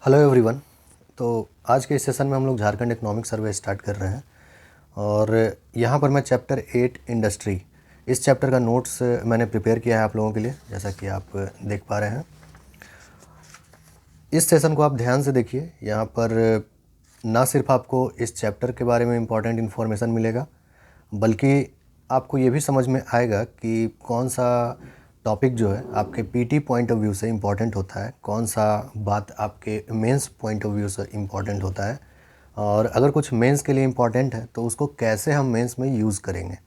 Hello everyone. तो आज के इस सेशन में हम लोग झारखंड इकोनॉमिक सर्वे स्टार्ट कर रहे हैं और यहाँ पर मैं चैप्टर 8 इंडस्ट्री, इस चैप्टर का नोट्स मैंने प्रिपेयर किया है आप लोगों के लिए, जैसा कि आप देख पा रहे हैं। इस सेशन को आप ध्यान से देखिए। यहाँ पर ना सिर्फ आपको इस चैप्टर के बारे में इम्पॉर्टेंट इन्फॉर्मेशन मिलेगा, बल्कि आपको ये भी समझ में आएगा कि कौन सा टॉपिक जो है आपके पीटी पॉइंट ऑफ व्यू से इम्पॉर्टेंट होता है, कौन सा बात आपके मेंस पॉइंट ऑफ व्यू से इम्पॉर्टेंट होता है, और अगर कुछ मेंस के लिए इम्पॉर्टेंट है तो उसको कैसे हम मेंस में यूज़ करेंगे।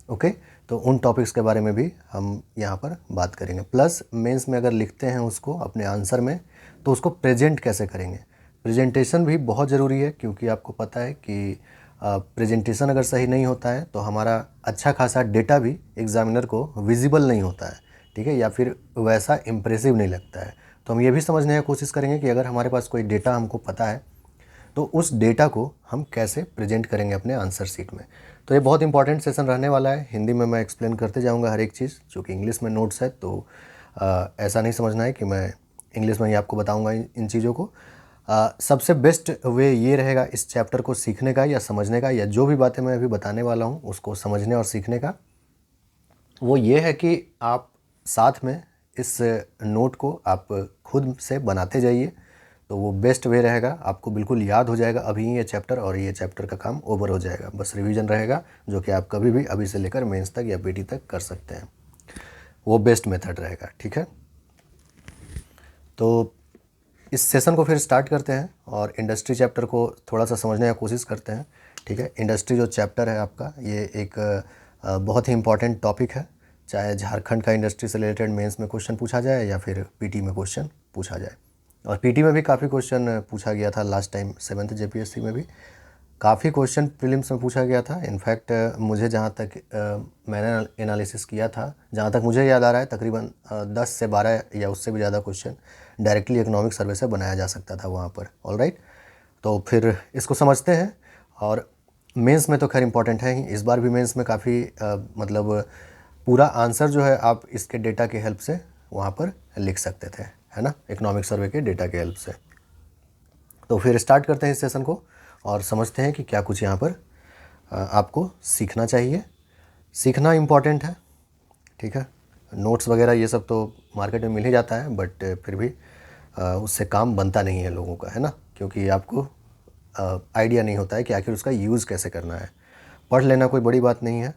ओके, तो उन टॉपिक्स के बारे में भी हम यहाँ पर बात करेंगे। प्लस मेंस में अगर लिखते हैं उसको अपने आंसर में, तो उसको प्रेजेंट कैसे करेंगे। प्रेजेंटेशन भी बहुत ज़रूरी है, क्योंकि आपको पता है कि प्रेजेंटेशन अगर सही नहीं होता है तो हमारा अच्छा खासा डेटा भी एग्जामिनर को विजिबल नहीं होता है, ठीक है, या फिर वैसा इम्प्रेसिव नहीं लगता है। तो हम ये भी समझने की कोशिश करेंगे कि अगर हमारे पास कोई डेटा हमको पता है तो उस डेटा को हम कैसे प्रेजेंट करेंगे अपने आंसर शीट में। तो ये बहुत इंपॉर्टेंट सेशन रहने वाला है। हिंदी में मैं एक्सप्लेन करते जाऊंगा हर एक चीज़, जो कि इंग्लिश में नोट्स है, तो ऐसा नहीं समझना है कि मैं इंग्लिश में ही आपको बताऊंगा इन चीज़ों को। सबसे बेस्ट वे ये रहेगा इस चैप्टर को सीखने का या समझने का, या जो भी बातें मैं अभी बताने वाला हूँ उसको समझने और सीखने का, वो ये है कि आप साथ में इस नोट को आप खुद से बनाते जाइए, तो वो बेस्ट वे रहेगा। आपको बिल्कुल याद हो जाएगा अभी ये चैप्टर, और ये चैप्टर का काम ओवर हो जाएगा। बस रिवीजन रहेगा, जो कि आप कभी भी अभी से लेकर मेंस तक या पीटी तक कर सकते हैं। वो बेस्ट मेथड रहेगा, ठीक है। तो इस सेशन को फिर स्टार्ट करते हैं और इंडस्ट्री चैप्टर को थोड़ा सा समझने की कोशिश करते हैं, ठीक है। इंडस्ट्री जो चैप्टर है आपका, ये एक बहुत ही इंपॉर्टेंट टॉपिक है। चाहे झारखंड का इंडस्ट्री से रिलेटेड मेंस में क्वेश्चन पूछा जाए या फिर पीटी में क्वेश्चन पूछा जाए, और पीटी में भी काफ़ी क्वेश्चन पूछा गया था लास्ट टाइम 7th जेपीएससी में भी काफ़ी क्वेश्चन प्रीलिम्स में पूछा गया था। इनफैक्ट मुझे जहाँ तक मैंने एनालिसिस किया था, जहाँ तक मुझे याद आ रहा है, तकरीबन 10 से 12 या उससे भी ज़्यादा क्वेश्चन डायरेक्टली इकोनॉमिक सर्वे से बनाया जा सकता था वहाँ पर। ऑलराइट, तो फिर इसको समझते हैं। और मेंस में तो खैर इंपॉर्टेंट है ही, इस बार भी मेंस में काफ़ी मतलब पूरा आंसर जो है आप इसके डेटा के हेल्प से वहाँ पर लिख सकते थे, है ना, इकोनॉमिक सर्वे के डेटा के हेल्प से। तो फिर स्टार्ट करते हैं इस सेशन को और समझते हैं कि क्या कुछ यहाँ पर आपको सीखना चाहिए। सीखना इम्पॉर्टेंट है, ठीक है। नोट्स वगैरह ये सब तो मार्केट में मिल ही जाता है, बट फिर भी उससे काम बनता नहीं है लोगों का, है ना, क्योंकि आपको आइडिया नहीं होता है कि आखिर उसका यूज़ कैसे करना है। पढ़ लेना कोई बड़ी बात नहीं है,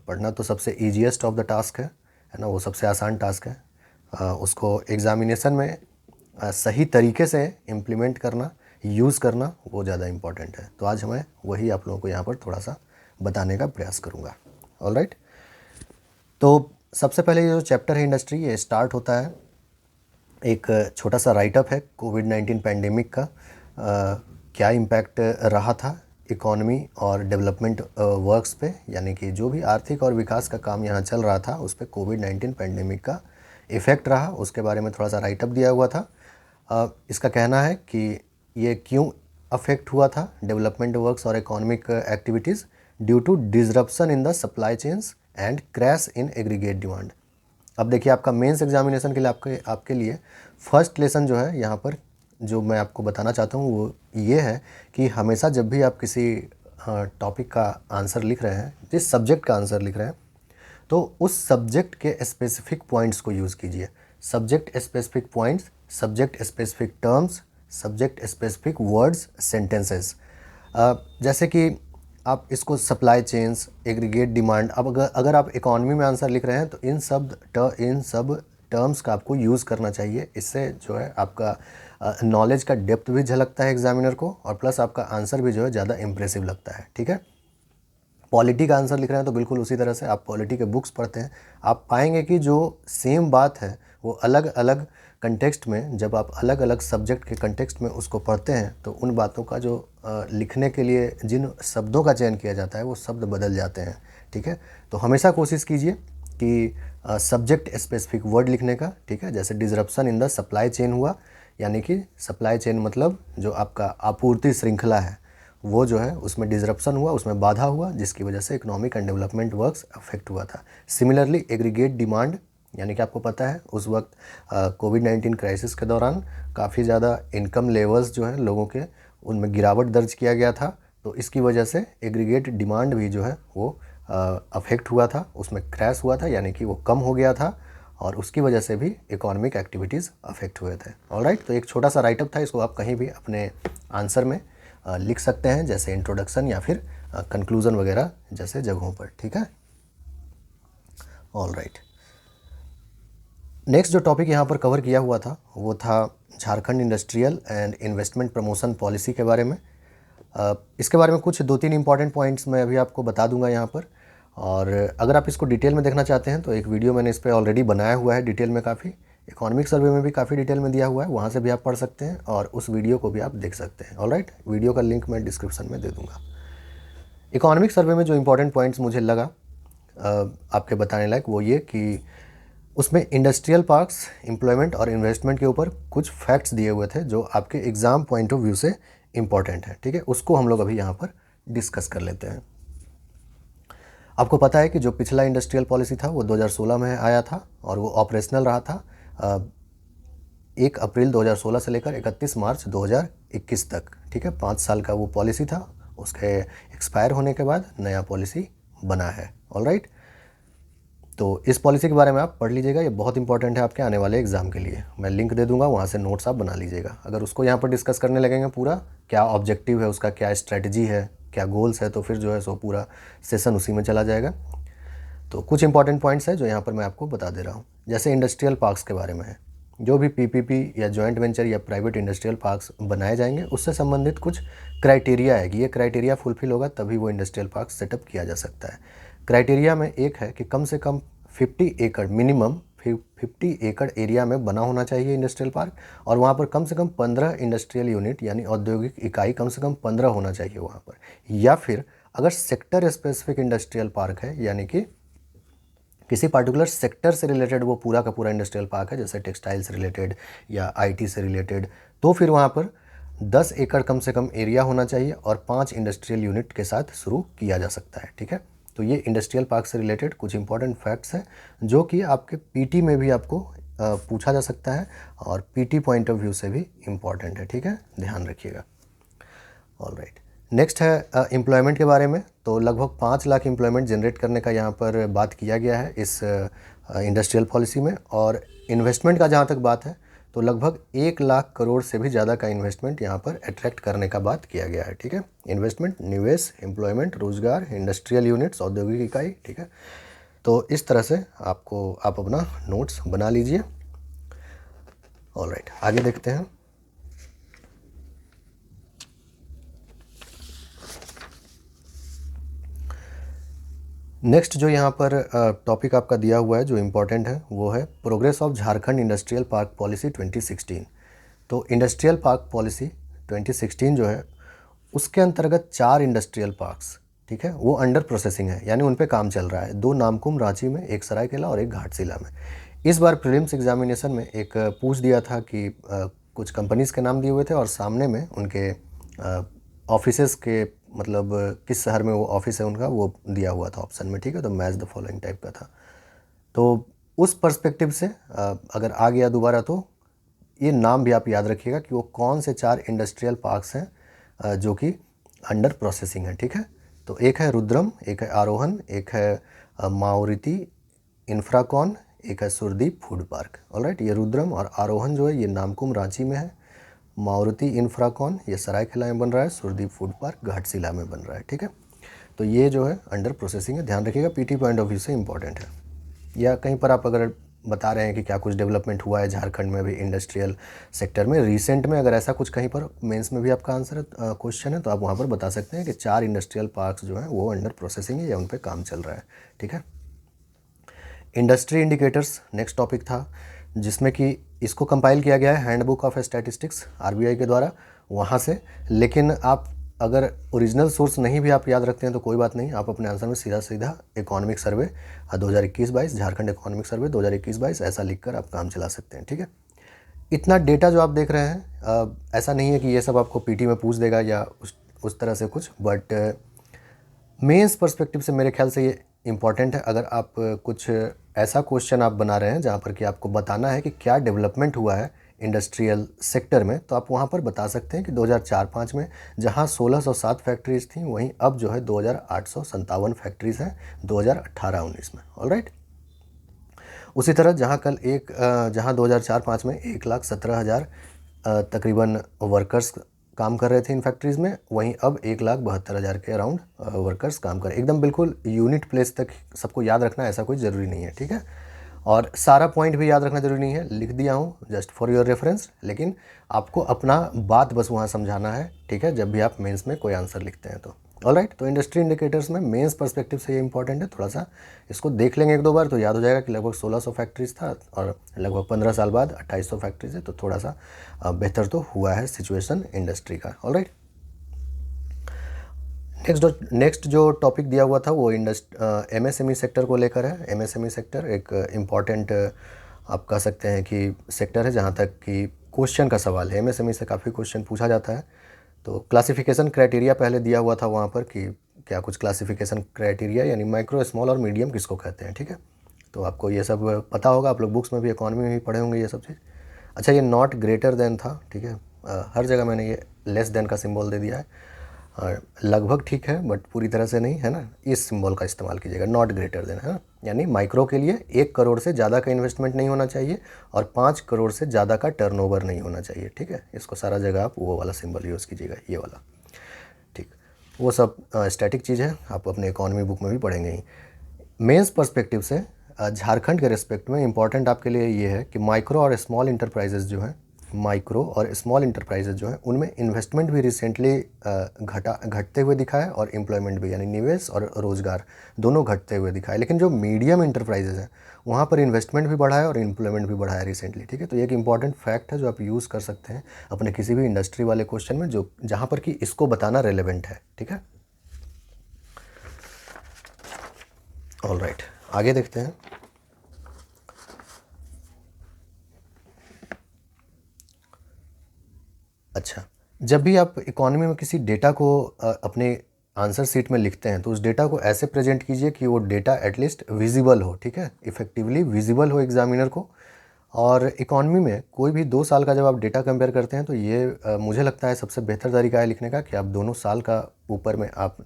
पढ़ना तो सबसे ईजीएस्ट ऑफ द टास्क है ना, वो सबसे आसान टास्क है। उसको एग्ज़ामिनेशन में सही तरीके से इम्प्लीमेंट करना, यूज़ करना, वो ज़्यादा इम्पॉर्टेंट है। तो आज मैं वही आप लोगों को यहाँ पर थोड़ा सा बताने का प्रयास करूँगा। ऑलराइट, तो सबसे पहले ये जो चैप्टर है इंडस्ट्री, ये स्टार्ट होता है एक छोटा सा राइटअप है कोविड-19 पैंडेमिक का। क्या इम्पैक्ट रहा था इकोनॉमी और डेवलपमेंट वर्क्स पे, यानी कि जो भी आर्थिक और विकास का काम यहाँ चल रहा था उस पर कोविड-19 पैंडेमिक का इफ़ेक्ट रहा, उसके बारे में थोड़ा सा राइटअप दिया हुआ था। इसका कहना है कि ये क्यों अफेक्ट हुआ था डेवलपमेंट वर्क्स और economic activities due to disruption in the supply chains and crash in aggregate demand. अब देखिए, आपका मेंस एग्जामिनेशन के लिए आपके लिए फर्स्ट लेसन जो है यहाँ पर, जो मैं आपको बताना चाहता हूँ वो ये है कि हमेशा जब भी आप किसी टॉपिक का आंसर लिख रहे हैं, जिस सब्जेक्ट का आंसर लिख रहे हैं, तो उस सब्जेक्ट के स्पेसिफिक पॉइंट्स को यूज़ कीजिए। Subject specific points, subject specific terms, subject specific words, sentences. जैसे कि आप इसको सप्लाई चेन्स, एग्रीगेट डिमांड, अब अगर आप इकोनॉमी में आंसर लिख रहे हैं तो इन सब टर्म्स का आपको यूज़ करना चाहिए। इससे जो है आपका नॉलेज का डेप्थ भी झलकता है एग्जामिनर को, और प्लस आपका आंसर भी जो है ज़्यादा इंप्रेसिव लगता है, ठीक है। पॉलिटी का आंसर लिख रहे हैं तो बिल्कुल उसी तरह से आप पॉलिटी के बुक्स पढ़ते हैं, आप पाएंगे कि जो सेम बात है वो अलग अलग कंटेक्स्ट में, जब आप अलग अलग सब्जेक्ट के कंटेक्स्ट में उसको पढ़ते हैं तो उन बातों का जो लिखने के लिए जिन शब्दों का चयन किया जाता है वो शब्द बदल जाते हैं, ठीक है। तो हमेशा कोशिश कीजिए कि सब्जेक्ट स्पेसिफिक वर्ड लिखने का, ठीक है। जैसे disruption in the supply chain हुआ, यानी कि सप्लाई चेन मतलब जो आपका आपूर्ति श्रृंखला है वो जो है उसमें डिसरप्शन हुआ, उसमें बाधा हुआ, जिसकी वजह से economic and development works affect हुआ था। सिमिलरली एग्रीगेट डिमांड, यानी कि आपको पता है उस वक्त कोविड-19 क्राइसिस के दौरान काफ़ी ज़्यादा इनकम लेवल्स जो हैं लोगों के उनमें गिरावट दर्ज किया गया था। तो इसकी वजह से एग्रीगेट डिमांड भी जो है वो अफेक्ट हुआ था, उसमें क्रैश हुआ था, यानी कि वो कम हो गया था और उसकी वजह से भी इकोनॉमिक एक्टिविटीज़ अफेक्ट हुए थे। ऑलराइट, तो एक छोटा सा राइटअप था, इसको आप कहीं भी अपने आंसर में लिख सकते हैं, जैसे इंट्रोडक्शन या फिर कंक्लूज़न वगैरह जैसे जगहों पर। ठीक है, ऑलराइट। नेक्स्ट जो टॉपिक यहाँ पर कवर किया हुआ था वो था Jharkhand industrial and investment promotion policy के बारे में। इसके बारे में कुछ 2-3 इंपॉर्टेंट पॉइंट्स मैं अभी आपको बता दूंगा यहाँ पर, और अगर आप इसको डिटेल में देखना चाहते हैं तो एक वीडियो मैंने इस पर ऑलरेडी बनाया हुआ है डिटेल में, काफ़ी इकोनॉमिक सर्वे में भी काफ़ी डिटेल में दिया हुआ है, वहाँ से भी आप पढ़ सकते हैं और उस वीडियो को भी आप देख सकते हैं। ऑलराइट, वीडियो का लिंक मैं डिस्क्रिप्शन में दे दूँगा। इकोनॉमिक सर्वे में जो इंपॉर्टेंट पॉइंट्स मुझे लगा आपके बताने लायक वो ये कि उसमें इंडस्ट्रियल पार्क्स, एम्प्लॉयमेंट और इन्वेस्टमेंट के ऊपर कुछ फैक्ट्स दिए हुए थे जो आपके एग्ज़ाम पॉइंट ऑफ व्यू से इम्पॉर्टेंट है। ठीक है, उसको हम लोग अभी यहाँ पर डिस्कस कर लेते हैं। आपको पता है कि जो पिछला इंडस्ट्रियल पॉलिसी था वो 2016 में आया था और वो ऑपरेशनल रहा था 1 अप्रैल 2016 से लेकर 31 मार्च 2021 तक। ठीक है, 5 साल का वो पॉलिसी था। उसके एक्सपायर होने के बाद नया पॉलिसी बना है। ऑलराइट, तो इस पॉलिसी के बारे में आप पढ़ लीजिएगा, ये बहुत इंपॉर्टेंट है आपके आने वाले एग्जाम के लिए। मैं लिंक दे दूंगा, वहाँ से नोट्स आप बना लीजिएगा। अगर उसको यहाँ पर डिस्कस करने लगेंगे पूरा क्या ऑब्जेक्टिव है उसका, क्या स्ट्रेटजी है, क्या गोल्स है, तो फिर जो है सो पूरा सेशन उसी में चला जाएगा। तो कुछ इंपॉर्टेंट पॉइंट्स हैं जो यहाँ पर मैं आपको बता दे रहा हूँ। जैसे इंडस्ट्रियल पार्क्स के बारे में है, जो भी पीपीपी या जॉइंट वेंचर या प्राइवेट इंडस्ट्रियल पार्क्स बनाए जाएंगे उससे संबंधित कुछ क्राइटेरिया है कि ये क्राइटेरिया फुलफिल होगा तभी वो इंडस्ट्रियल पार्क सेटअप किया जा सकता है। क्राइटेरिया में एक है कि कम से कम 50 एकड़, मिनिमम 50 एकड़ एरिया में बना होना चाहिए इंडस्ट्रियल पार्क, और वहाँ पर कम से कम 15 इंडस्ट्रियल यूनिट यानी औद्योगिक इकाई कम से कम 15 होना चाहिए वहाँ पर। या फिर अगर सेक्टर स्पेसिफिक इंडस्ट्रियल पार्क है, यानी कि किसी पार्टिकुलर सेक्टर से रिलेटेड वो पूरा का पूरा इंडस्ट्रियल पार्क है, जैसे टेक्सटाइल से रिलेटेड या आईटी से रिलेटेड, तो फिर वहाँ पर 10 एकड़ कम से कम एरिया होना चाहिए और 5 इंडस्ट्रियल यूनिट के साथ शुरू किया जा सकता है। ठीक है, तो ये इंडस्ट्रियल पार्क से रिलेटेड कुछ इंपॉर्टेंट फैक्ट्स हैं जो कि आपके पीटी में भी आपको पूछा जा सकता है और पीटी पॉइंट ऑफ व्यू से भी इम्पॉर्टेंट है। ठीक है, ध्यान रखिएगा। ऑलराइट, नेक्स्ट है एम्प्लॉयमेंट के बारे में। तो लगभग 5 लाख एम्प्लॉयमेंट जनरेट करने का यहाँ पर बात किया गया है इस इंडस्ट्रियल पॉलिसी में। और इन्वेस्टमेंट का जहाँ तक बात है तो लगभग 1 लाख करोड़ से भी ज़्यादा का इन्वेस्टमेंट यहाँ पर अट्रैक्ट करने का बात किया गया है। ठीक है, इन्वेस्टमेंट, निवेश, एम्प्लॉयमेंट, रोजगार, इंडस्ट्रियल यूनिट्स, औद्योगिक इकाई। ठीक है, तो इस तरह से आप अपना नोट्स बना लीजिए। ऑलराइट, आगे देखते हैं। नेक्स्ट जो यहाँ पर टॉपिक आपका दिया हुआ है जो इम्पोर्टेंट है वो है progress of Jharkhand industrial park policy 2016। तो इंडस्ट्रियल पार्क पॉलिसी 2016 जो है उसके अंतर्गत 4 इंडस्ट्रियल पार्क्स, ठीक है, वो अंडर प्रोसेसिंग है, यानी उन पे काम चल रहा है। 2 नामकुम रांची में, एक सरायकेला और एक घाटशिला में। इस बार प्रीलिम्स एग्जामिनेशन में एक पूछ दिया था कि कुछ कंपनीज़ के नाम दिए हुए थे और सामने में उनके ऑफिसेस के मतलब किस शहर में वो ऑफिस है उनका वो दिया हुआ था ऑप्शन में। ठीक है, तो मैच द फॉलोइंग टाइप का था। तो उस पर्सपेक्टिव से अगर आ गया दोबारा तो ये नाम भी आप याद रखिएगा कि वो कौन से 4 इंडस्ट्रियल पार्क्स हैं जो कि अंडर प्रोसेसिंग है। ठीक है, तो एक है रुद्रम, एक है आरोहन, एक है मावृति इंफ्राकॉन, एक है सुरदीप फूड पार्क। ऑलराइट, ये रुद्रम और आरोहन जो है ये नामकुम रांची में है, मावृति इंफ्राकॉन ये सरायकेला में बन रहा है, सुरदीप फूड पार्क घाटशिला में बन रहा है। ठीक है, तो ये जो है अंडर प्रोसेसिंग है, ध्यान रखिएगा, पीटी पॉइंट ऑफ व्यू से इंपॉर्टेंट है। या कहीं पर आप अगर बता रहे हैं कि क्या कुछ डेवलपमेंट हुआ है झारखंड में भी इंडस्ट्रियल सेक्टर में रिसेंट में, अगर ऐसा कुछ कहीं पर मेंस में भी आपका आंसर क्वेश्चन है तो आप वहाँ पर बता सकते हैं कि 4 इंडस्ट्रियल पार्क्स जो हैं वो अंडर प्रोसेसिंग है या उन पर काम चल रहा है। ठीक है, इंडस्ट्री इंडिकेटर्स नेक्स्ट टॉपिक था जिसमें कि इसको कंपाइल किया गया है हैंडबुक ऑफ स्टैटिस्टिक्स आरबीआई के द्वारा वहाँ से। लेकिन आप अगर ओरिजिनल सोर्स नहीं भी आप याद रखते हैं तो कोई बात नहीं, आप अपने आंसर में सीधा सीधा economic survey 2021-22 Jharkhand economic survey 2021-22 ऐसा लिखकर आप काम चला सकते हैं। ठीक है, इतना डेटा जो आप देख रहे हैं ऐसा नहीं है कि ये सब आपको पीटी में पूछ देगा या उस तरह से कुछ, बट मेंस पर्सपेक्टिव से मेरे ख्याल से ये इम्पॉर्टेंट है। अगर आप कुछ ऐसा क्वेश्चन आप बना रहे हैं जहाँ पर कि आपको बताना है कि क्या डेवलपमेंट हुआ है इंडस्ट्रियल सेक्टर में, तो आप वहाँ पर बता सकते हैं कि 2004-05 में जहाँ 1607 फैक्ट्रीज़ थी, वहीं अब जो है 2857 फैक्ट्रीज़ हैं 2018-19 में। ऑलराइट। उसी तरह जहाँ 2004-05 में 1,17,000 तकरीबन वर्कर्स काम कर रहे थे इन फैक्ट्रीज़ में, वहीं अब 1,72,000 के अराउंड वर्कर्स काम कर रहे हैं। एकदम बिल्कुल यूनिट प्लेस तक सबको याद रखना ऐसा कोई ज़रूरी नहीं है, ठीक है। और सारा पॉइंट भी याद रखना ज़रूरी नहीं है, लिख दिया हूँ जस्ट फॉर योर रेफरेंस, लेकिन आपको अपना बात बस वहाँ समझाना है, ठीक है, जब भी आप मेंस में कोई आंसर लिखते हैं तो। ऑलराइट। तो इंडस्ट्री इंडिकेटर्स में मेंस पर्सपेक्टिव से ये इंपॉर्टेंट है, थोड़ा सा इसको देख लेंगे एक दो बार तो याद हो जाएगा कि लगभग 1600 फैक्ट्रीज था और लगभग 15 साल बाद 2800 फैक्ट्रीज है, तो थोड़ा सा बेहतर तो हुआ है सिचुएशन इंडस्ट्री का। ऑलराइट। नेक्स्ट जो टॉपिक दिया हुआ था वो MSME सेक्टर को लेकर है। MSME सेक्टर एक इम्पॉर्टेंट आप कह सकते हैं कि सेक्टर है जहाँ तक कि क्वेश्चन का सवाल है। MSME से काफ़ी क्वेश्चन पूछा जाता है। तो क्लासिफिकेशन क्राइटेरिया पहले दिया हुआ था वहाँ पर कि क्या कुछ क्लासिफिकेशन क्राइटेरिया यानी माइक्रो, स्मॉल और मीडियम किसको कहते हैं, ठीक है। तो आपको ये सब पता होगा, आप लोग बुक्स में भी, इकॉनमी में भी पढ़े होंगे ये सब चीज़। अच्छा, ये नॉट ग्रेटर देन था, ठीक है। हर जगह मैंने ये लेस देन का सिंबल दे दिया है, और लगभग ठीक है बट पूरी तरह से नहीं है ना। इस सिंबल का इस्तेमाल कीजिएगा, नॉट ग्रेटर देन, है ना। यानी माइक्रो के लिए 1 करोड़ से ज़्यादा का इन्वेस्टमेंट नहीं होना चाहिए और 5 करोड़ से ज़्यादा का टर्नओवर नहीं होना चाहिए, ठीक है। इसको सारा जगह आप वो वाला सिंबल यूज़ कीजिएगा, ये वाला, ठीक। वो सब स्टैटिक चीज़ है, आप अपने इकॉनमी बुक में भी पढ़ेंगे ही। मेंस पर्सपेक्टिव से झारखंड के रिस्पेक्ट में इम्पॉर्टेंट आपके लिए ये है कि माइक्रो और स्मॉल इंटरप्राइजेज़ जो हैं, माइक्रो और स्मॉल इंटरप्राइजेज़ जो हैं उनमें इन्वेस्टमेंट भी रिसेंटली घटते हुए दिखा है और एम्प्लॉयमेंट भी, यानी निवेश और रोज़गार दोनों घटते हुए दिखा है। लेकिन जो मीडियम इंटरप्राइजेज़ हैं वहाँ पर इन्वेस्टमेंट भी बढ़ा है और एम्प्लॉयमेंट भी बढ़ा है रिसेंटली, ठीक है। तो ये एक इंपॉर्टेंट फैक्ट है जो आप यूज़ कर सकते हैं अपने किसी भी इंडस्ट्री वाले क्वेश्चन में, जो जहाँ पर कि इसको बताना रेलेवेंट है, ठीक है। ऑलराइट, आगे देखते हैं। अच्छा, जब भी आप इकॉनमी में किसी डेटा को अपने आंसर शीट में लिखते हैं तो उस डेटा को ऐसे प्रेजेंट कीजिए कि वो डेटा एटलीस्ट विजिबल हो, ठीक है, इफेक्टिवली विजिबल हो एग्जामिनर को। और इकॉनमी में कोई भी 2 साल का जब आप डेटा कंपेयर करते हैं तो ये मुझे लगता है सबसे बेहतर तरीका है लिखने का कि आप दोनों साल का ऊपर में आप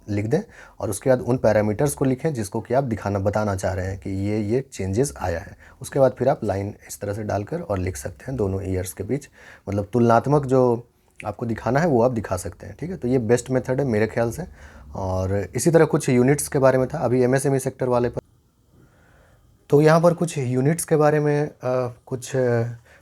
लिख दें और उसके बाद उन पैरामीटर्स को लिखें जिसको कि आप बताना चाह रहे हैं कि ये चेंजेस आया है। उसके बाद फिर आप लाइन इस तरह से डालकर और लिख सकते हैं दोनों ईयर्स के बीच, मतलब तुलनात्मक जो आपको दिखाना है वो आप दिखा सकते हैं, ठीक है। तो ये बेस्ट मेथड है मेरे ख्याल से। और इसी तरह कुछ यूनिट्स के बारे में था अभी MSME सेक्टर वाले पर, तो यहाँ पर कुछ यूनिट्स के बारे में कुछ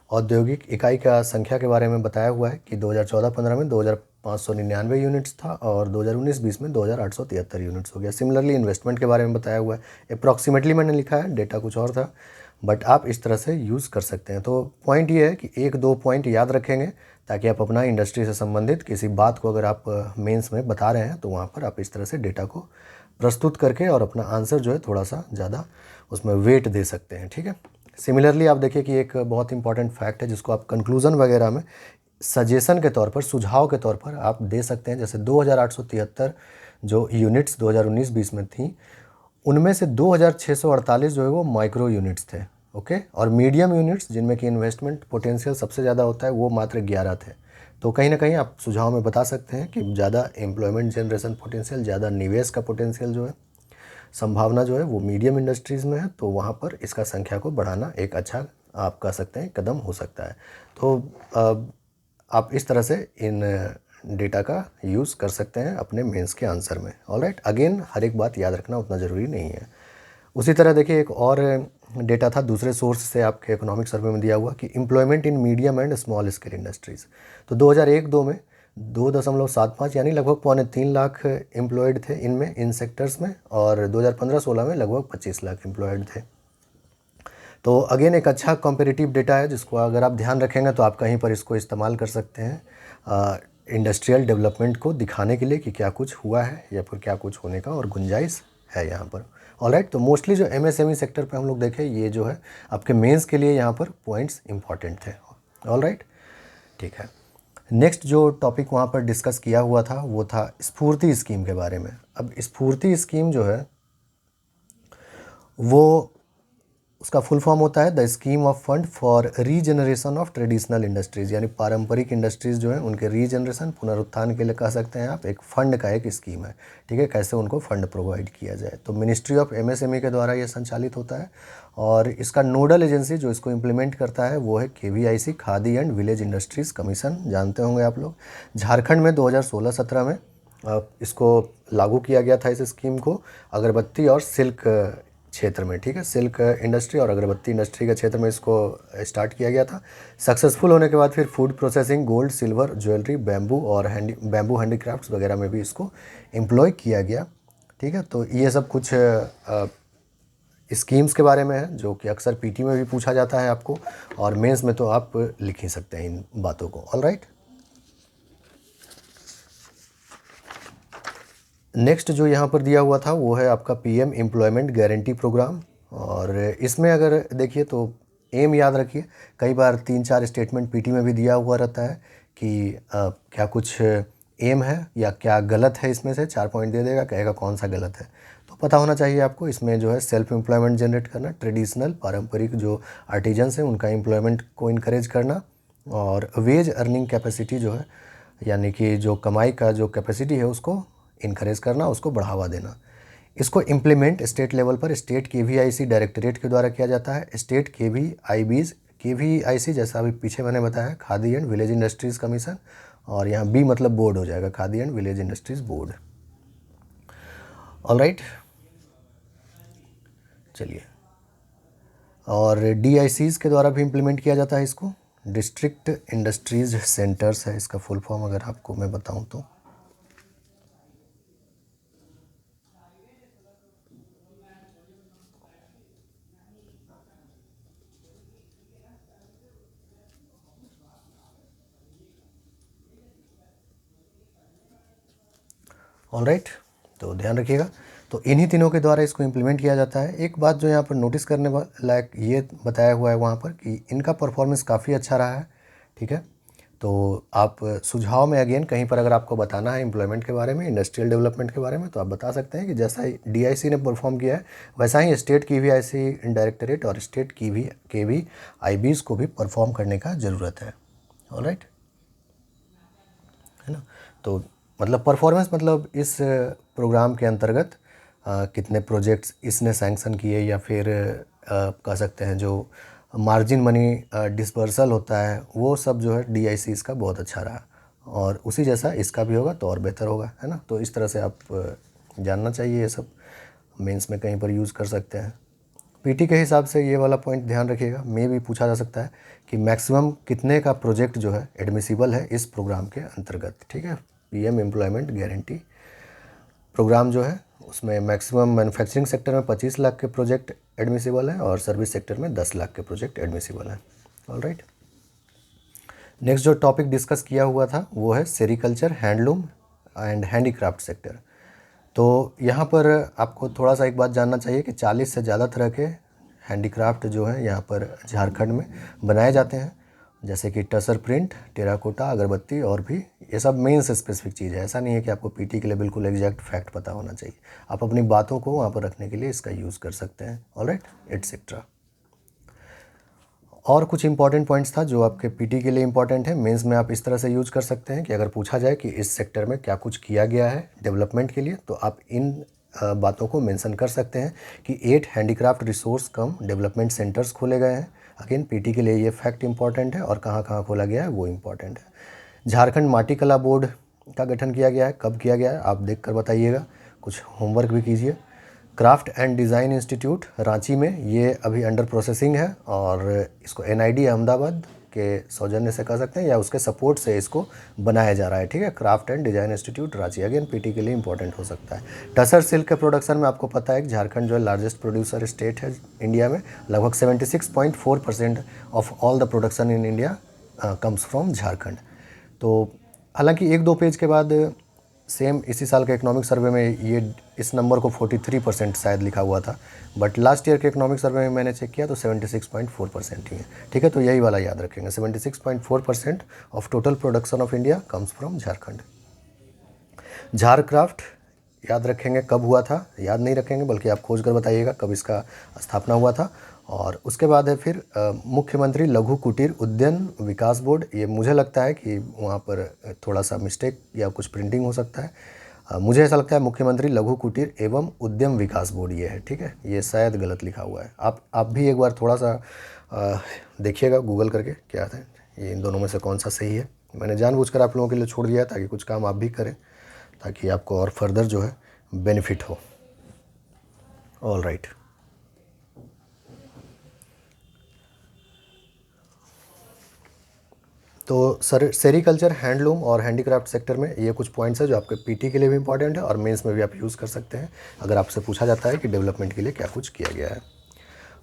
औद्योगिक इकाई का संख्या के बारे में बताया हुआ है कि 2014-15 में 2,599 यूनिट्स था और 2019-20 में 2,873 यूनिट्स हो गया। सिमिलरली इन्वेस्टमेंट के बारे में बताया हुआ है, अप्रॉक्सीमेटली मैंने लिखा है, डेटा कुछ और था, बट आप इस तरह से यूज़ कर सकते हैं। तो पॉइंट ये है कि 1-2 पॉइंट याद रखेंगे ताकि आप अपना इंडस्ट्री से संबंधित किसी बात को अगर आप मेंस में बता रहे हैं तो वहाँ पर आप इस तरह से डेटा को प्रस्तुत करके और अपना आंसर जो है थोड़ा सा ज़्यादा उसमें वेट दे सकते हैं, ठीक है। सिमिलरली आप देखिए कि एक बहुत इंपॉर्टेंट फैक्ट है जिसको आप कंक्लूज़न वगैरह में सजेशन के तौर पर, सुझाव के तौर पर आप दे सकते हैं। जैसे 2,873 जो यूनिट्स 2019-20 में थी, उनमें से 2,648 जो है वो माइक्रो यूनिट्स थे, ओके। और मीडियम यूनिट्स जिनमें कि इन्वेस्टमेंट पोटेंशियल सबसे ज़्यादा होता है वो मात्र 11 थे। तो कहीं ना कहीं आप सुझाव में बता सकते हैं कि ज़्यादा एम्प्लॉयमेंट जनरेशन पोटेंशियल, ज़्यादा निवेश का पोटेंशियल जो है, संभावना जो है वो मीडियम इंडस्ट्रीज़ में है, तो वहाँ पर इसका संख्या को बढ़ाना एक अच्छा आप कह सकते हैं कदम हो सकता है। तो आप इस तरह से इन डेटा का यूज़ कर सकते हैं अपने मेंस के आंसर में। ऑलराइट, अगेन हर एक बात याद रखना उतना ज़रूरी नहीं है। उसी तरह देखिए एक और डेटा था दूसरे सोर्स से आपके इकोनॉमिक सर्वे में दिया हुआ कि employment in medium and small scale industries, तो 2001-2 में 2.75 यानी लगभग 3.25 लाख एम्प्लॉयड थे इनमें, इन सेक्टर्स में, और 2015-16 में लगभग 25 लाख एम्प्लॉयड थे। तो अगेन एक अच्छा कॉम्पिटिटिव डेटा है जिसको अगर आप ध्यान रखेंगे तो आप कहीं पर इसको इस्तेमाल कर सकते हैं इंडस्ट्रियल डेवलपमेंट को दिखाने के लिए कि क्या कुछ हुआ है या फिर क्या कुछ होने का और गुंजाइश है यहाँ पर। ऑलराइट, तो मोस्टली जो MSME सेक्टर पे हम लोग देखें ये जो है आपके मेंस के लिए यहाँ पर पॉइंट्स इंपॉर्टेंट थे। ऑलराइट, ठीक है। नेक्स्ट जो टॉपिक वहाँ पर डिस्कस किया हुआ था वो था स्फूर्ति स्कीम के बारे में। अब स्फूर्ति स्कीम जो है वो उसका फुल फॉर्म होता है the scheme of fund for regeneration of traditional industries, यानी पारंपरिक इंडस्ट्रीज़ जो है उनके रीजनरेशन पुनरुत्थान के लिए कह सकते हैं आप एक फ़ंड का एक स्कीम है, ठीक है, कैसे उनको फंड प्रोवाइड किया जाए। तो मिनिस्ट्री ऑफ एमएसएमई के द्वारा ये संचालित होता है और इसका नोडल एजेंसी जो इसको इम्प्लीमेंट करता है वो है KVIC, khadi and village industries commission, जानते होंगे आप लोग। झारखंड में 2016-17 में इसको लागू किया गया था इस स्कीम को अगरबत्ती और सिल्क क्षेत्र में, ठीक है, सिल्क इंडस्ट्री और अगरबत्ती इंडस्ट्री के क्षेत्र में इसको स्टार्ट किया गया था। सक्सेसफुल होने के बाद फिर food processing, gold, silver, jewellery, bamboo और बैम्बू हैंडीक्राफ्ट्स वगैरह में भी इसको एम्प्लॉय किया गया, ठीक है। तो ये सब कुछ स्कीम्स के बारे में है जो कि अक्सर पीटी में भी पूछा जाता है आपको, और मेंस में तो आप लिख ही सकते हैं इन बातों को। ऑल राइट, नेक्स्ट जो यहाँ पर दिया हुआ था वो है आपका पीएम एम्प्लॉयमेंट गारंटी प्रोग्राम, और इसमें अगर देखिए तो एम याद रखिए, कई बार 3-4 स्टेटमेंट पीटी में भी दिया हुआ रहता है कि क्या कुछ एम है या क्या गलत है, इसमें से 4 पॉइंट दे देगा, कहेगा कौन सा गलत है। तो पता होना चाहिए आपको, इसमें जो है सेल्फ एम्प्लॉयमेंट जनरेट करना, ट्रेडिशनल पारंपरिक जो आर्टिजन्स हैं उनका एम्प्लॉयमेंट को इनकरेज करना, और वेज अर्निंग कैपेसिटी जो है यानी कि जो कमाई का जो कैपेसिटी है उसको इनकरेज करना, उसको बढ़ावा देना। इसको इम्प्लीमेंट स्टेट लेवल पर स्टेट केवीआईसी डायरेक्टरेट के द्वारा किया जाता है। स्टेट केवीआईबीज, केवीआईसी जैसा अभी पीछे मैंने बताया khadi and village industries commission, और यहाँ बी मतलब बोर्ड हो जाएगा, khadi and village industries board. All right, चलिए, और डीआईसीज़ के द्वारा भी इम्प्लीमेंट किया जाता है इसको, डिस्ट्रिक्ट इंडस्ट्रीज सेंटर्स है इसका फुल फॉर्म अगर आपको मैं बताऊँ तो। ऑल राइट, तो ध्यान रखिएगा, तो इन्हीं तीनों के द्वारा इसको इम्प्लीमेंट किया जाता है। एक बात जो यहाँ पर नोटिस करने लायक ये बताया हुआ है वहाँ पर कि इनका परफॉर्मेंस काफ़ी अच्छा रहा है, ठीक है। तो आप सुझाव में अगेन कहीं पर अगर आपको बताना है एम्प्लॉयमेंट के बारे में, इंडस्ट्रियल डेवलपमेंट के बारे में, तो आप बता सकते हैं कि जैसा ही डीआईसी ने परफॉर्म किया है वैसा ही स्टेट केवीआईसी डायरेक्टरेट और स्टेट केवीआईबीज़ को भी परफॉर्म करने का ज़रूरत है। ऑल राइट, है ना। तो मतलब परफॉर्मेंस मतलब इस प्रोग्राम के अंतर्गत कितने प्रोजेक्ट्स इसने सैंक्शन किए, या फिर कह सकते हैं जो मार्जिन मनी डिस्पर्सल होता है वो सब जो है डीआईसी इसका बहुत अच्छा रहा, और उसी जैसा इसका भी होगा तो और बेहतर होगा, है ना। तो इस तरह से आप जानना चाहिए, ये सब मेंस में कहीं पर यूज़ कर सकते हैं। पीटी के हिसाब से ये वाला पॉइंट ध्यान रखिएगा, में भी पूछा जा सकता है कि मैक्सिमम कितने का प्रोजेक्ट जो है एडमिसिबल है इस प्रोग्राम के अंतर्गत, ठीक है। पीएम एम्प्लॉयमेंट गारंटी प्रोग्राम जो है उसमें मैक्सिमम मैन्युफैक्चरिंग सेक्टर में 25 लाख के प्रोजेक्ट एडमिसिबल है और सर्विस सेक्टर में 10 लाख के प्रोजेक्ट एडमिसिबल है। ऑल राइट, नेक्स्ट जो टॉपिक डिस्कस किया हुआ था वो है sericulture, handloom and handicraft sector. तो यहाँ पर आपको थोड़ा सा एक बात जानना चाहिए कि 40 से ज़्यादा तरह के हैंडीक्राफ्ट जो है यहाँ पर झारखंड में बनाए जाते हैं, जैसे कि टसर प्रिंट, टेराकोटा, अगरबत्ती और भी, ये सब मेंस स्पेसिफिक चीज़ है। ऐसा नहीं है कि आपको पीटी के लिए बिल्कुल एग्जैक्ट फैक्ट पता होना चाहिए, आप अपनी बातों को वहाँ पर रखने के लिए इसका यूज़ कर सकते हैं। All right, etcetera. और कुछ इंपॉर्टेंट पॉइंट्स था जो आपके पीटी के लिए इंपॉर्टेंट है, मेंस में आप इस तरह से यूज़ कर सकते हैं कि अगर पूछा जाए कि इस सेक्टर में क्या कुछ किया गया है डेवलपमेंट के लिए, तो आप इन बातों को मेंशन कर सकते हैं कि 8 हैंडीक्राफ्ट रिसोर्स कम डेवलपमेंट सेंटर्स खोले गए हैं। अगेन पीटी के लिए ये फैक्ट इंपॉर्टेंट है, और कहाँ कहाँ खोला गया है वो इम्पॉर्टेंट है। झारखंड माटी कला बोर्ड का गठन किया गया है, कब किया गया है आप देख कर बताइएगा, कुछ होमवर्क भी कीजिए। Craft and design institute Ranchi में, ये अभी अंडर प्रोसेसिंग है, और इसको एनआईडी अहमदाबाद के सौजन्य से कह सकते हैं या उसके सपोर्ट से इसको बनाया जा रहा है, ठीक है। Craft and design institute Ranchi, again PT के लिए इंपॉर्टेंट हो सकता है। टसर सिल्क के प्रोडक्शन में आपको पता है कि झारखंड जो है लार्जेस्ट प्रोड्यूसर स्टेट है इंडिया में, लगभग 76.4% of all the production in India comes from Jharkhand. तो हालांकि 1-2 पेज के बाद सेम इसी साल के इकोनॉमिक सर्वे में ये इस नंबर को 43% शायद लिखा हुआ था, बट लास्ट ईयर के इकोनॉमिक सर्वे में मैंने चेक किया तो 76.4% ही है, ठीक है। तो यही वाला याद रखेंगे, 76.4% of total production of India comes from Jharkhand. Jharcraft याद रखेंगे कब हुआ था, याद नहीं रखेंगे बल्कि आप खोज कर बताइएगा कब इसका स्थापना हुआ था। और उसके बाद है फिर मुख्यमंत्री लघु कुटीर उद्यम विकास बोर्ड। ये मुझे लगता है कि वहाँ पर थोड़ा सा मिस्टेक या कुछ प्रिंटिंग हो सकता है। मुझे ऐसा लगता है मुख्यमंत्री लघु कुटीर एवं उद्यम विकास बोर्ड ये है, ठीक है, ये शायद गलत लिखा हुआ है। आप भी एक बार थोड़ा सा देखिएगा गूगल करके क्या है ये इन दोनों में से कौन सा सही है। मैंने जानबूझकर आप लोगों के लिए छोड़ दिया है ताकि कुछ काम आप भी करें, ताकि आपको और फर्दर जो है बेनिफिट हो। ऑल राइट, तो सेरीकल्चर, हैंडलूम और हैंडीक्राफ्ट सेक्टर में ये कुछ पॉइंट्स है जो आपके पीटी के लिए भी इंपॉर्टेंट है और मेंस में भी आप यूज़ कर सकते हैं अगर आपसे पूछा जाता है कि डेवलपमेंट के लिए क्या कुछ किया गया है।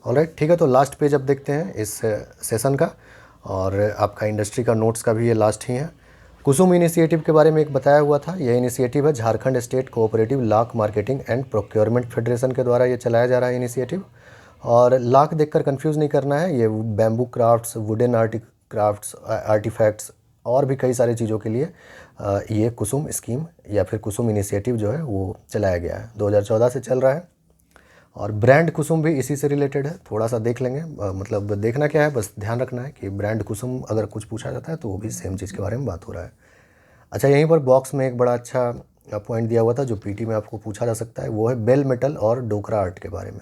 ऑलराइट, ठीक है, तो लास्ट पेज अब देखते हैं इस सेशन का, और आपका इंडस्ट्री का नोट्स का भी ये लास्ट ही है। कुसुम इनिशिएटिव के बारे में एक बताया हुआ था। यह इनिशिएटिव है Jharkhand state cooperative lakh marketing and procurement federation के द्वारा ये चलाया जा रहा है इनिशिएटिव। और लाख देखकर कंफ्यूज नहीं करना है, ये bamboo crafts, wooden crafts, artefacts और भी कई सारी चीज़ों के लिए ये कुसुम स्कीम या फिर कुसुम इनिशिएटिव जो है वो चलाया गया है, 2014 से चल रहा है। और ब्रांड कुसुम भी इसी से रिलेटेड है, थोड़ा सा देख लेंगे, मतलब देखना क्या है, बस ध्यान रखना है कि ब्रांड कुसुम अगर कुछ पूछा जाता है तो वो भी सेम चीज़ के बारे में बात हो रहा है। अच्छा, यहीं पर बॉक्स में एक बड़ा अच्छा पॉइंट दिया हुआ था जो पीटी में आपको पूछा जा सकता है, वो है बेल मेटल और डोकरा आर्ट के बारे में।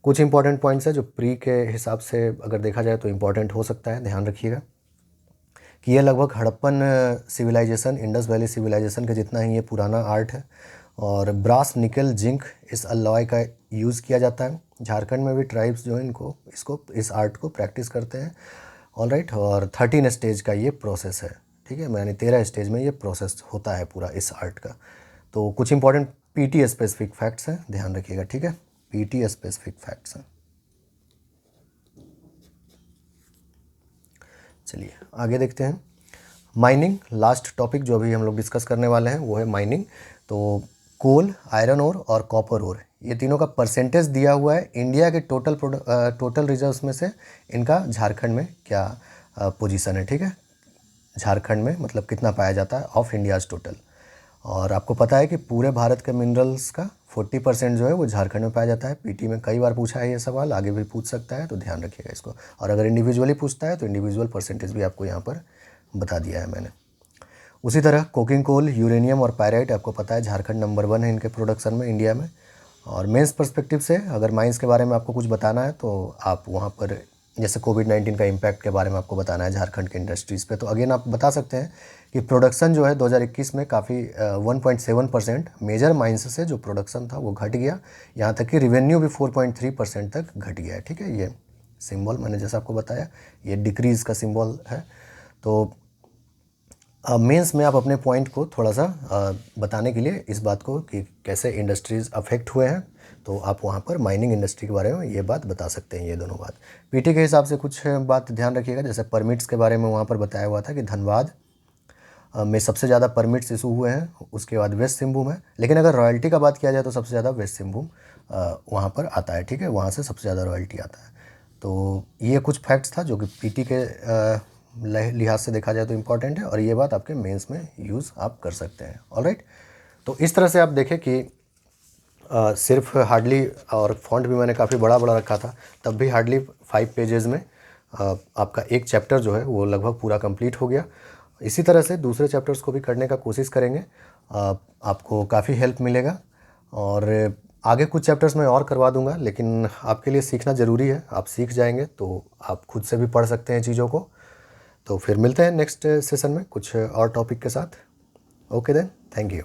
कुछ इंपॉर्टेंट पॉइंट्स है जो प्री के हिसाब से अगर देखा जाए तो इंपॉर्टेंट हो सकता है, ध्यान रखिएगा कि यह लगभग Harappan civilisation, Indus valley civilisation के जितना ही ये पुराना आर्ट है। और ब्रास, निकल, जिंक इस अलॉय का यूज़ किया जाता है। झारखंड में भी ट्राइब्स जो है इस आर्ट को प्रैक्टिस करते हैं। ऑलराइट, और 13 स्टेज का ये प्रोसेस है, ठीक है, यानी 13 स्टेज में ये प्रोसेस होता है पूरा इस आर्ट का। तो कुछ इंपॉर्टेंट पीटी स्पेसिफिक फैक्ट्स हैं, ध्यान रखिएगा, ठीक है, पीटी स्पेसिफिक फैक्ट्स हैं। चलिए आगे देखते हैं। माइनिंग, लास्ट टॉपिक जो अभी हम लोग डिस्कस करने वाले हैं वो है माइनिंग। तो कोल, आयरन ओर और कॉपर ओर, ये तीनों का परसेंटेज दिया हुआ है इंडिया के टोटल रिजर्व्स में से इनका झारखंड में क्या पोजीशन है, ठीक है, झारखंड में मतलब कितना पाया जाता है ऑफ इंडियाज़ टोटल। और आपको पता है कि पूरे भारत के मिनरल्स का 40% जो है वो झारखंड में पाया जाता है। पीटी में कई बार पूछा है ये सवाल, आगे भी पूछ सकता है, तो ध्यान रखिएगा इसको। और अगर इंडिविजुअली पूछता है तो इंडिविजुअल परसेंटेज भी आपको यहाँ पर बता दिया है मैंने। उसी तरह कोकिंग कोल, यूरेनियम और पायराइट, आपको पता है झारखंड नंबर 1 है इनके प्रोडक्शन में इंडिया में। और मेंस पर्सपेक्टिव से अगर माइंस के बारे में आपको कुछ बताना है तो आप वहाँ पर जैसे कोविड-19 का इम्पैक्ट के बारे में आपको बताना है झारखंड के इंडस्ट्रीज़ पे, तो अगेन आप बता सकते हैं कि प्रोडक्शन जो है 2021 में काफ़ी 1.7% मेजर माइंस से जो प्रोडक्शन था वो घट गया, यहाँ तक कि रिवेन्यू भी 4.3% तक घट गया है, ठीक है। ये सिंबल मैंने जैसा आपको बताया ये डिक्रीज़ का सिंबल है। तो मेंस में आप अपने पॉइंट को थोड़ा सा बताने के लिए इस बात को कि कैसे इंडस्ट्रीज़ अफेक्ट हुए हैं, तो आप वहाँ पर माइनिंग इंडस्ट्री के बारे में ये बात बता सकते हैं, ये दोनों बात। पीटी के हिसाब से कुछ बात ध्यान रखिएगा, जैसे परमिट्स के बारे में वहाँ पर बताया हुआ था कि धनबाद में सबसे ज़्यादा परमिट्स इशू हुए हैं, उसके बाद वेस्ट सिंहभूम है। लेकिन अगर रॉयल्टी का बात किया जाए तो सबसे ज़्यादा वेस्ट सिंहभूम वहाँ पर आता है, ठीक है, वहाँ से सबसे ज़्यादा रॉयल्टी आता है। तो ये कुछ फैक्ट्स था जो कि पीटी के लिहाज से देखा जाए तो इम्पॉर्टेंट है, और ये बात आपके मेंस में यूज़ आप कर सकते हैं। ऑलराइट, तो इस तरह से आप देखें कि सिर्फ हार्डली, और फॉन्ट भी मैंने काफ़ी बड़ा बड़ा रखा था, तब भी हार्डली 5 पेजेस में आपका एक चैप्टर जो है वो लगभग पूरा कंप्लीट हो गया। इसी तरह से दूसरे चैप्टर्स को भी करने का कोशिश करेंगे, आपको काफ़ी हेल्प मिलेगा। और आगे कुछ चैप्टर्स मैं और करवा दूंगा, लेकिन आपके लिए सीखना ज़रूरी है, आप सीख जाएंगे तो आप खुद से भी पढ़ सकते हैं चीज़ों को। तो फिर मिलते हैं नेक्स्ट सेशन में कुछ और टॉपिक के साथ। Okay then, thank you.